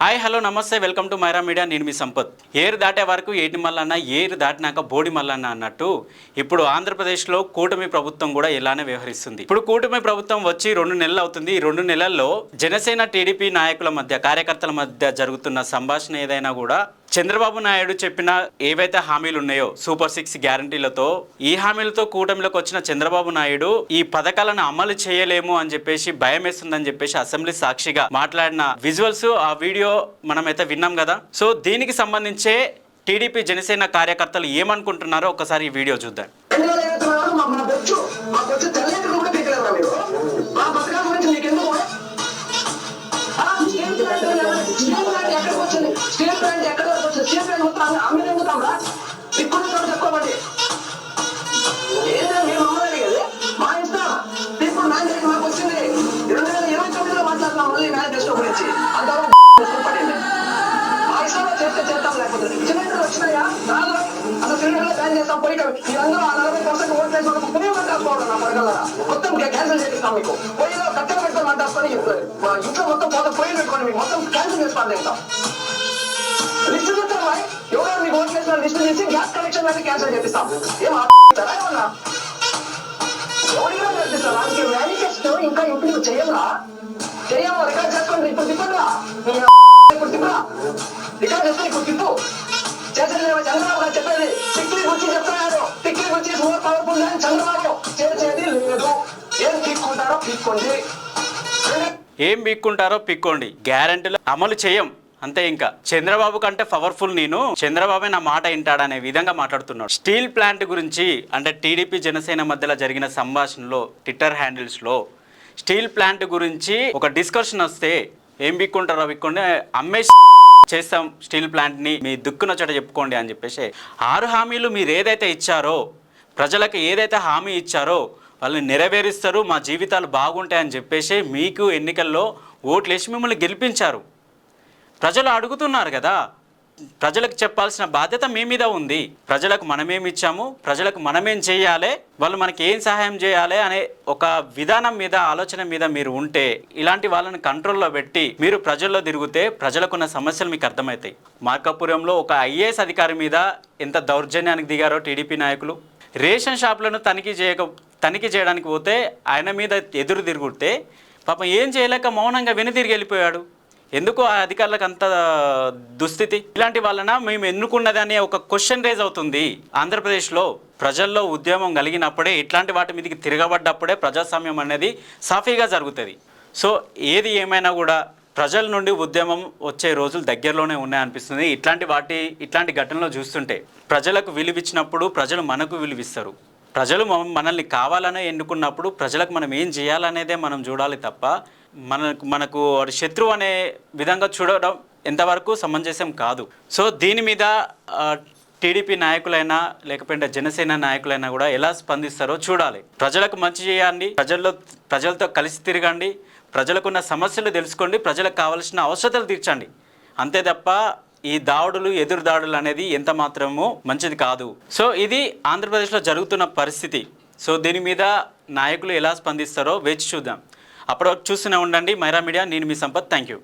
Hi hello నమస్తే welcome to Myra media. నేను మీ సంపత్. ఏరు దాటే వరకు ఏటి మల్లన్న, ఏరు దాటినాక బోడి మల్లన్న అన్నట్టు ఇప్పుడు ఆంధ్రప్రదేశ్లో కూటమి ప్రభుత్వం కూడా ఇలానే వ్యవహరిస్తుంది. ఇప్పుడు కూటమి ప్రభుత్వం వచ్చి 2 నెలలు అవుతుంది. ఈ 2 నెలల్లో జనసేన టీడీపీ నాయకుల మధ్య, కార్యకర్తల మధ్య జరుగుతున్న సంభాషణ ఏదైనా కూడా చంద్రబాబు నాయుడు చెప్పిన ఏవైతే హామీలు ఉన్నాయో సూపర్ 6 గ్యారంటీలతో, ఈ హామీలతో కూటమిలోకి వచ్చిన చంద్రబాబు నాయుడు ఈ పథకాలను అమలు చేయలేము అని చెప్పేసి భయం వేస్తుందని చెప్పేసి అసెంబ్లీ సాక్షిగా మాట్లాడిన విజువల్స్, ఆ వీడియో మనమైతే విన్నాం కదా. సో దీనికి సంబంధించే టీడీపీ జనసేన కార్యకర్తలు ఏమనుకుంటున్నారో ఒకసారి ఈ వీడియో చూద్దాం. స్టీల్ ప్లాంట్ ఎక్కడ వరకు వచ్చింది? స్టీల్ ప్లాంట్ మొత్తం అమ్మిని ఎందుకమ్మా ఇప్పుడు చెప్పుకోమండి. ఏంటంటే మీరు మమ్మల్ని అడిగేది మా ఇష్టం. ఇప్పుడు మ్యానేజ్ మాకు వచ్చింది 2029లో మాట్లాడుతున్నాం. మళ్ళీ మేనిఫెస్టో గురించి అంతవరకు పడింది. మా ఇష్టంలో చేస్తే చేస్తాం, లేకపోతే సిలిండర్లు వచ్చినాయా రాదు. అసలు సిలిండర్లో బ్యాన్ చేస్తాం. పోయి మీరందరూ ఆ 40% ఓట్ వేసి ఒక పుణ్యం కట్టాసుకోవడం నా పడగలరా మొత్తం క్యాన్సిల్ చేపిస్తాం. మీకు పొయ్యిలో కట్టెలు పెట్టుకొని మాట్లాడుకొని ఇంట్లో మొత్తం పోతే పొయ్యి పెట్టుకోండి. మీకు మొత్తం క్యాన్సిల్ చేసి పడతాం. లిస్టు చూస్తాం. ఎవరు మీకు ఓట్ చేసిన లిస్టు తీసి గ్యాస్ కనెక్షన్ అనేది క్యాన్సిల్ చేపిస్తాం. ఏం ఆడతారా ఏమన్నా? ఎవరిగా నేర్పిస్తారు? దానికి మేనిఫెస్టో ఇంకా ఇంప్లిమెంట్ చేయాలా? చేయాలా? రికార్డ్ చేసుకోండి. ఇప్పుడు తిప్పరా, ఇప్పుడు తిప్పరా, రికార్డ్ చేసుకుని ఇప్పుడు తిప్పు. చేసేది చంద్రబాబు గారు చెప్పేది టిక్లీ గురించి చెప్తున్నారు. టిక్లీ గురించి మోర్ పవర్ఫుల్ అని చంద్రబాబు చేసేది లేదు. ఏం పీక్కుంటారో పీక్కోండి, ఏం పీక్కుంటారో పీక్కోండి, గ్యారంటీలు అమలు చేయం అంతే. ఇంకా చంద్రబాబు కంటే పవర్ఫుల్ నేను, చంద్రబాబే నా మాట వింటాడనే విధంగా మాట్లాడుతున్నాడు. స్టీల్ ప్లాంట్ గురించి అంటే టీడీపీ జనసేన మధ్యలో జరిగిన సంభాషణలో ట్విట్టర్ హ్యాండిల్స్లో స్టీల్ ప్లాంట్ గురించి ఒక డిస్కషన్ వస్తే ఏం బిక్కుంటారో బిక్కోండి, అమ్మేసి చేస్తాం స్టీల్ ప్లాంట్ని, మీ దుక్కున చోట చెప్పుకోండి అని చెప్పేసి 6 హామీలు మీరు ఏదైతే ఇచ్చారో, ప్రజలకు ఏదైతే హామీ ఇచ్చారో వాళ్ళని నెరవేరుస్తారు, మా జీవితాలు బాగుంటాయని చెప్పేసి మీకు ఎన్నికల్లో ఓట్లేసి మిమ్మల్ని గెలిపించారు. ప్రజలు అడుగుతున్నారు కదా, ప్రజలకు చెప్పాల్సిన బాధ్యత మీ మీద ఉంది. ప్రజలకు మనమేమి ఇచ్చాము, ప్రజలకు మనమేం చేయాలి, వాళ్ళు మనకి ఏం సహాయం చేయాలి అనే ఒక విధానం మీద, ఆలోచన మీద మీరు ఉంటే, ఇలాంటి వాళ్ళని కంట్రోల్లో పెట్టి మీరు ప్రజల్లో తిరిగితే ప్రజలకున్న సమస్యలు మీకు అర్థమవుతాయి. మార్కాపురంలో ఒక ఐఏఎస్ అధికారి మీద ఎంత దౌర్జన్యానికి దిగారో టీడీపీ నాయకులు. రేషన్ షాపులను తనిఖీ చేయడానికి పోతే ఆయన మీద ఎదురు తిరుగుతే పాపం ఏం చేయలేక మౌనంగా వెనుతిరిగి వెళ్ళిపోయాడు. ఎందుకు ఆ అధికారులకు అంత దుస్థితి? ఇలాంటి వలన మేము ఎన్నుకున్నదనే ఒక క్వశ్చన్ రేజ్ అవుతుంది. ఆంధ్రప్రదేశ్లో ప్రజల్లో ఉద్యమం కలిగినప్పుడే, ఇట్లాంటి వాటి మీదకి తిరగబడ్డప్పుడే ప్రజాస్వామ్యం అనేది సాఫీగా జరుగుతుంది. సో ఏది ఏమైనా కూడా ప్రజల నుండి ఉద్యమం వచ్చే రోజులు దగ్గరలోనే ఉన్నాయనిపిస్తుంది. ఇట్లాంటి ఘటనలో చూస్తుంటే ప్రజలకు విలువిచ్చినప్పుడు ప్రజలు మనకు విలువిస్తారు. ప్రజలు మనల్ని కావాలనే ఎన్నుకున్నప్పుడు ప్రజలకు మనం ఏం చేయాలనేదే మనం చూడాలి తప్ప మనకు శత్రువు అనే విధంగా చూడడం ఎంతవరకు సమంజసం కాదు. సో దీని మీద టీడీపీ నాయకులైనా లేకపోతే జనసేన నాయకులైనా కూడా ఎలా స్పందిస్తారో చూడాలి. ప్రజలకు మంచి చేయండి, ప్రజలతో కలిసి తిరగండి, ప్రజలకున్న సమస్యలు తెలుసుకోండి, ప్రజలకు కావాల్సిన అవసరాలు తీర్చండి. అంతే తప్ప ఈ దాడులు, ఎదురు దాడులు అనేది ఎంత మాత్రమూ మంచిది కాదు. సో ఇది ఆంధ్రప్రదేశ్లో జరుగుతున్న పరిస్థితి. సో దీని మీద నాయకులు ఎలా స్పందిస్తారో వేచి చూద్దాం. అప్పటివరకు చూస్తూనే ఉండండి మైరా మీడియా. నేను మీ సంపత్. Thank you.